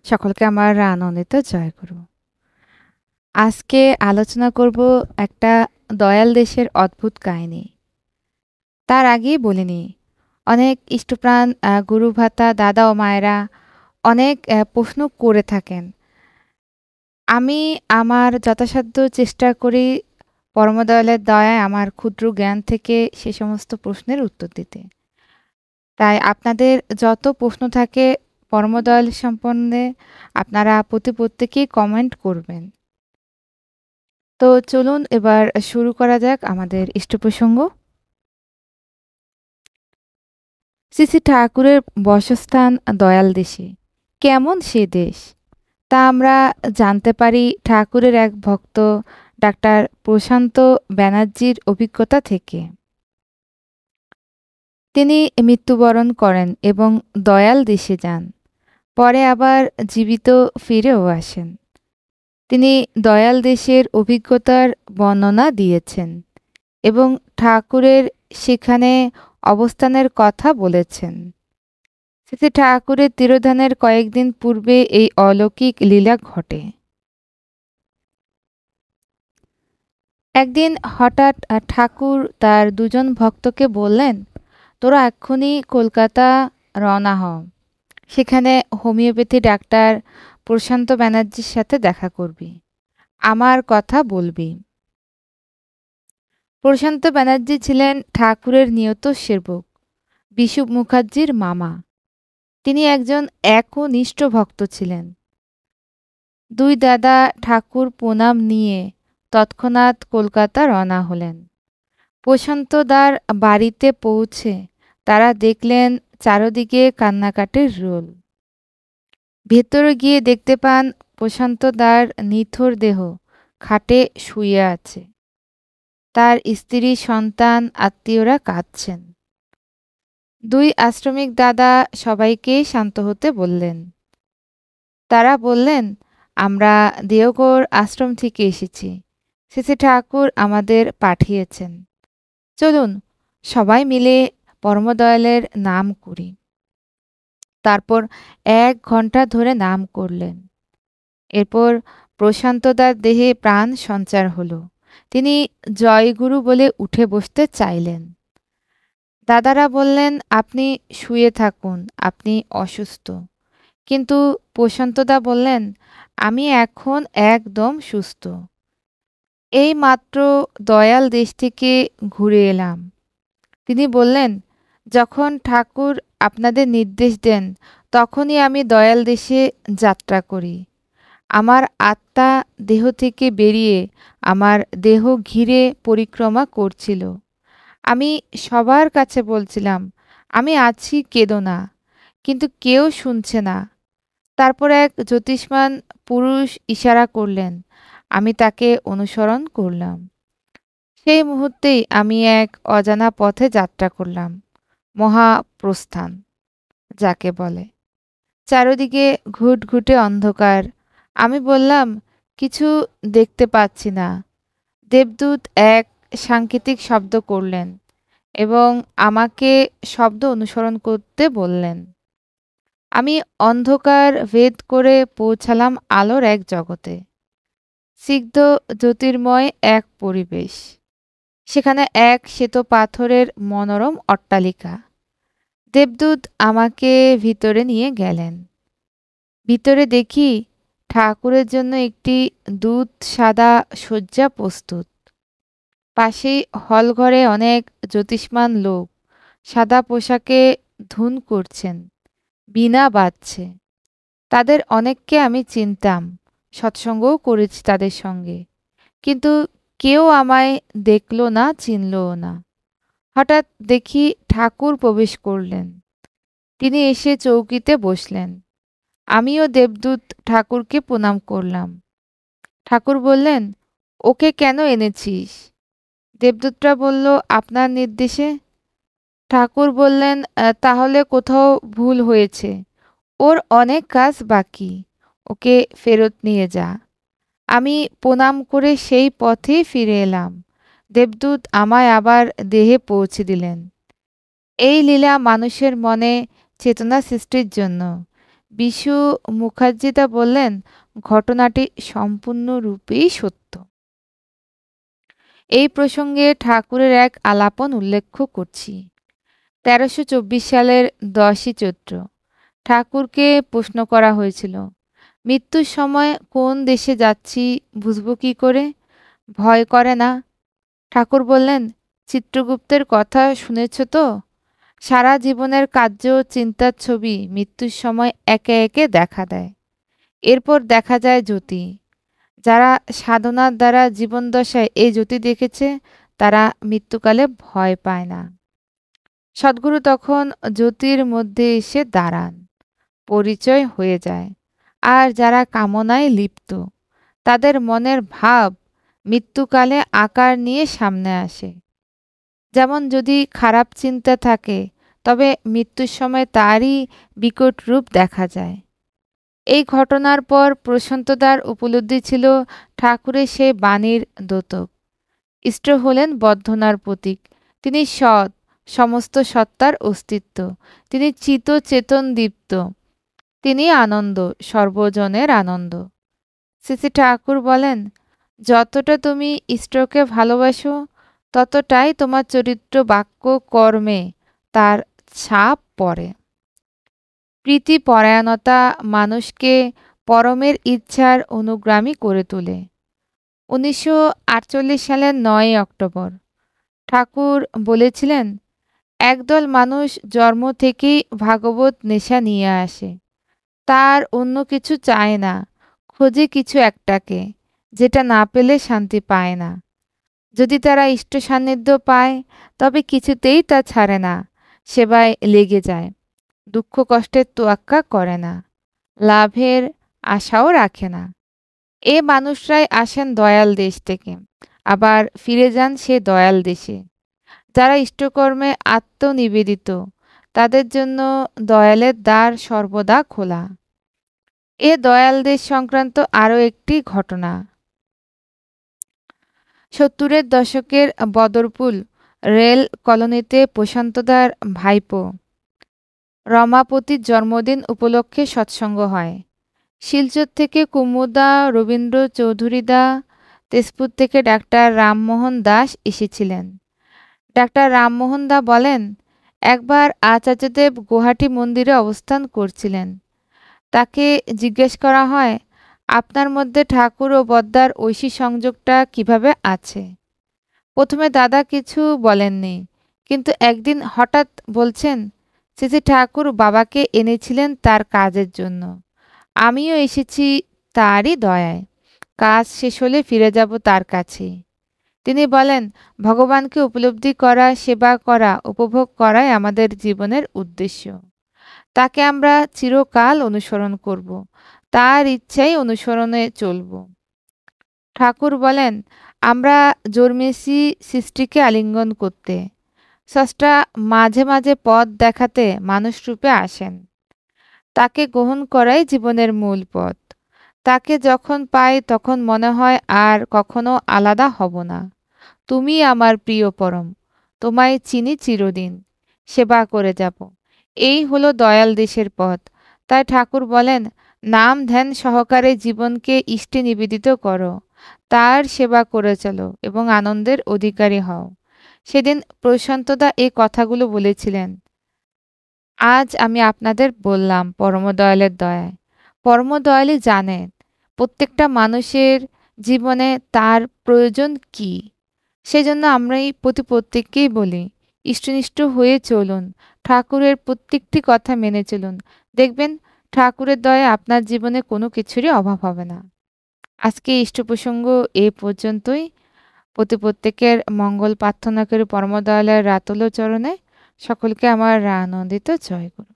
সকলকে আমার আনন্দিত জয়গুরু। আজকে আলোচনা করব একটা দয়াল দেশের অদ্ভুত কাহিনী। তার আগেই বলিনি, অনেক ইষ্টপ্রাণ গুরু ভাতা দাদা ও মায়েরা অনেক প্রশ্ন করে থাকেন। আমি আমার যথাসাধ্য চেষ্টা করি পরমদয়ালের দয়ায় আমার ক্ষুদ্র জ্ঞান থেকে সে সমস্ত প্রশ্নের উত্তর দিতে। তাই আপনাদের যত প্রশ্ন থাকে পরমদয়াল সম্বন্ধে আপনারা প্রত্যেকেই কমেন্ট করবেন। তো চলুন এবার শুরু করা যাক আমাদের ইষ্ট প্রসঙ্গ। শ্রী শ্রী ঠাকুরের বসস্থান দয়াল দেশে। কেমন সে দেশ তা আমরা জানতে পারি ঠাকুরের এক ভক্ত ডাক্তার প্রশান্ত ব্যানার্জির অভিজ্ঞতা থেকে। তিনি মৃত্যুবরণ করেন এবং দয়াল দেশে যান, পরে আবার জীবিত ফিরেও আসেন। তিনি দয়াল দেশের অভিজ্ঞতার বর্ণনা দিয়েছেন এবং ঠাকুরের সেখানে অবস্থানের কথা বলেছেন। শ্রী ঠাকুরের তিরোধানের কয়েকদিন পূর্বে এই অলৌকিক লীলা ঘটে। একদিন হঠাৎ ঠাকুর তার দুজন ভক্তকে বললেন, তোরা এক্ষুনি কলকাতা রওনা হ, সেখানে হোমিওপ্যাথি ডাক্তার প্রশান্ত ব্যানার্জির সাথে দেখা করবি, আমার কথা বলবি। প্রশান্ত ব্যানার্জি ছিলেন ঠাকুরের নিয়ত সেবক বিশু মুখার্জির মামা। তিনি একজন একনিষ্ঠ ভক্ত ছিলেন। দুই দাদা ঠাকুর প্রণাম নিয়ে তৎক্ষণাৎ কলকাতা রওনা হলেন। প্রশান্তদার বাড়িতে পৌঁছে তারা দেখলেন চারদিকে কান্নাকাটির রোল। ভেতরে গিয়ে দেখতে পান প্রশান্তদার নিথর দেহ খাটে শুয়ে আছে। তার স্ত্রী সন্তান আত্মীয়রা কাঁদছেন। দুই আশ্রমিক দাদা সবাইকে শান্ত হতে বললেন। তারা বললেন, আমরা দেওঘর আশ্রম থেকে এসেছি, শ্রী ঠাকুর আমাদের পাঠিয়েছেন। চলুন সবাই মিলে পরমদয়ালের নাম করি। তারপর 1 ঘন্টা ধরে নাম করলেন। এরপর প্রশান্তদার দেহে প্রাণ সঞ্চার হলো। তিনি জয়গুরু বলে উঠে বসতে চাইলেন। দাদারা বললেন, আপনি শুয়ে থাকুন, আপনি অসুস্থ। কিন্তু প্রশান্তদা বললেন, আমি এখন একদম সুস্থ। এই মাত্র দয়াল দেশ থেকে ঘুরে এলাম। তিনি বললেন, যখন ঠাকুর আপনাদের নির্দেশ দেন তখনই আমি দয়াল দেশে যাত্রা করি। আমার আত্মা দেহ থেকে বেরিয়ে আমার দেহ ঘিরে পরিক্রমা করছিল। আমি সবার কাছে বলছিলাম, আমি আছি, কেঁদো না, কিন্তু কেউ শুনছে না। তারপর এক জ্যোতিষ্মান পুরুষ ইশারা করলেন, আমি তাকে অনুসরণ করলাম। সেই মুহূর্তেই আমি এক অজানা পথে যাত্রা করলাম, মহাপ্রস্থান যাকে বলে। চারিদিকে ঘুটঘুটে অন্ধকার। আমি বললাম, কিছু দেখতে পাচ্ছি না। দেবদূত এক সাংকেতিক শব্দ করলেন এবং আমাকে শব্দ অনুসরণ করতে বললেন। আমি অন্ধকার ভেদ করে পৌঁছালাম আলোর এক জগতে। সিগ্ধ জ্যোতির্ময় এক পরিবেশ। সেখানে এক শ্বেত পাথরের মনোরম অট্টালিকা। দেবদূত আমাকে ভিতরে নিয়ে গেলেন। ভিতরে দেখি ঠাকুরের জন্য একটি দুধ সাদা শয্যা প্রস্তুত। পাশেই হলঘরে অনেক জ্যোতিষ্মান লোক সাদা পোশাকে ধুন করছেন, বীণা বাজছে। তাদের অনেককে আমি চিনতাম, সৎসঙ্গও করেছি তাদের সঙ্গে, কিন্তু কেউ আমায় দেখল না, চিনলও না। হঠাৎ দেখি ঠাকুর প্রবেশ করলেন। তিনি এসে চৌকিতে বসলেন। আমিও দেবদূত ঠাকুরকে প্রণাম করলাম। ঠাকুর বললেন, ওকে কেন এনেছিস? দেবদূতরা বলল, আপনার নির্দেশে। ঠাকুর বললেন, তাহলে কোথাও ভুল হয়েছে, ওর অনেক কাজ বাকি, ওকে ফেরত নিয়ে যা। আমি প্রণাম করে সেই পথে ফিরে এলাম। দেবদূত আমায় আবার দেহে পৌঁছে দিলেন। এই লীলা মানুষের মনে চেতনা সৃষ্টির জন্য। বিশু মুখার্জিদা বললেন, ঘটনাটি সম্পূর্ণরূপেই সত্য। এই প্রসঙ্গে ঠাকুরের এক আলাপন উল্লেখ করছি। 1324 সালের 10ই চৈত্র ঠাকুরকে প্রশ্ন করা হয়েছিল, মৃত্যুর সময় কোন দেশে যাচ্ছি বুঝব কি করে? ভয় করে না? ঠাকুর বললেন, চিত্রগুপ্তের কথা শুনেছ তো? সারা জীবনের কার্য চিন্তার ছবি মৃত্যুর সময় একে একে দেখা দেয়। এরপর দেখা যায় জ্যোতি। যারা সাধনার দ্বারা জীবনদশায় এই জ্যোতি দেখেছে তারা মৃত্যুকালে ভয় পায় না। সদ্গুরু তখন জ্যোতির মধ্যে এসে দাঁড়ান, পরিচয় হয়ে যায়। আর যারা কামনায় লিপ্ত তাদের মনের ভাব মৃত্যুকালে আকার নিয়ে সামনে আসে। যেমন যদি খারাপ চিন্তা থাকে তবে মৃত্যুর সময় তারই বিকট রূপ দেখা যায়। এই ঘটনার পর প্রশান্তদার উপলব্ধি ছিল ঠাকুরের সেই বাণীর দ্যোতক। ইষ্ট হলেন বদ্ধনার প্রতীক। তিনি সৎ, সমস্ত সত্তার অস্তিত্ব। তিনি চিত চেতন দীপ্ত। তিনি আনন্দ, সর্বজনের আনন্দ। শ্রী ঠাকুর বলেন, যতটা তুমি ইষ্টকে ভালোবাসো ততটাই তোমার চরিত্র, বাক্য, কর্মে তার ছাপ পড়ে। প্রীতিপরায়ণতা মানুষকে পরমের ইচ্ছার অনুগামী করে তোলে। 1948 সালের 9 অক্টোবর ঠাকুর বলেছিলেন, একদল মানুষ জন্ম থেকেই ভাগবত নেশা নিয়ে আসে। তার অন্য কিছু চায় না, খোঁজে কিছু একটাকে, যেটা না পেলে শান্তি পায় না। যদি তারা ইষ্ট সান্নিধ্য পায় তবে কিছুতেই তা ছাড়ে না, সেবায় লেগে যায়, দুঃখ কষ্টের তোয়াক্কা করে না, লাভের আশাও রাখে না। এ মানুষরাই আসেন দয়াল দেশ থেকে, আবার ফিরে যান সে দয়াল দেশে। যারা ইষ্টকর্মে আত্মনিবেদিত তাদের জন্য দয়ালের দ্বার সর্বদা খোলা। এ দয়াল দেশ সংক্রান্ত আরও একটি ঘটনা। 70-এর দশকের বদরপুল রেল কলোনিতে প্রশান্তদার ভাইপো রমাপতির জন্মদিন উপলক্ষে সৎসঙ্গ হয়। শিলচর থেকে কুমুদা, রবীন্দ্র চৌধুরীদা, তেজপুর থেকে ডাক্তার রামমোহন দাস এসেছিলেন। ডাক্তার রামমোহন দা বলেন, একবার আচার্যদেব গুয়াহাটি মন্দিরে অবস্থান করছিলেন। তাকে জিজ্ঞেস করা হয়, আপনার মধ্যে ঠাকুর ও বদ্দার ঐশী সংযোগটা কিভাবে আছে? প্রথমে দাদা কিছু বলেননি, কিন্তু একদিন হঠাৎ বলছেন, শ্রী ঠাকুর বাবাকে এনেছিলেন তার কাজের জন্য। আমিও এসেছি তারই দয়ায়। কাজ শেষ হলে ফিরে যাব তার কাছে। তিনি বলেন, ভগবানকে উপলব্ধি করা, সেবা করা, উপভোগ করাই আমাদের জীবনের উদ্দেশ্য। তাকে আমরা চিরকাল অনুসরণ করব, তার ইচ্ছাই অনুসরণে চলব। ঠাকুর বলেন, আমরা জন্মেছি সৃষ্টিকে আলিঙ্গন করতে। স্রষ্টা মাঝে মাঝে পথ দেখাতে মানুষ রূপে আসেন। তাকে গ্রহণ করাই জীবনের মূল পথ। তাকে যখন পাই তখন মনে হয় আর কখনো আলাদা হব না। তুমি আমার প্রিয় পরম, তোমায় চিনি চিরদিন, সেবা করে যাব। এই হলো দয়াল দেশের পথ। তাই ঠাকুর বলেন, নাম ধ্যান সহকারে জীবনকে ইষ্টে নিবেদিত করো, তার সেবা করে চলো এবং আনন্দের অধিকারী হও। সেদিন প্রশান্তদা এই কথাগুলো বলেছিলেন। আজ আমি আপনাদের বললাম পরমদয়ালের দয়ায়। পরমদয়ালই জানেন প্রত্যেকটা মানুষের জীবনে তার প্রয়োজন কি। সেজন্য আমরাই প্রত্যেককেই বলি, ইষ্টনিষ্ঠ হয়ে চলুন, ঠাকুরের প্রত্যেকটি কথা মেনে চলুন। দেখবেন ঠাকুরের দয়ায় আপনার জীবনে কোনো কিছুরই অভাব হবে না। আজকে ইষ্ট প্রসঙ্গ এ পর্যন্তই। প্রত্যেকের মঙ্গল প্রার্থনা করে পরমদয়ালের রাতুল চরণে সকলকে আমার আনন্দিত জয় গুরু।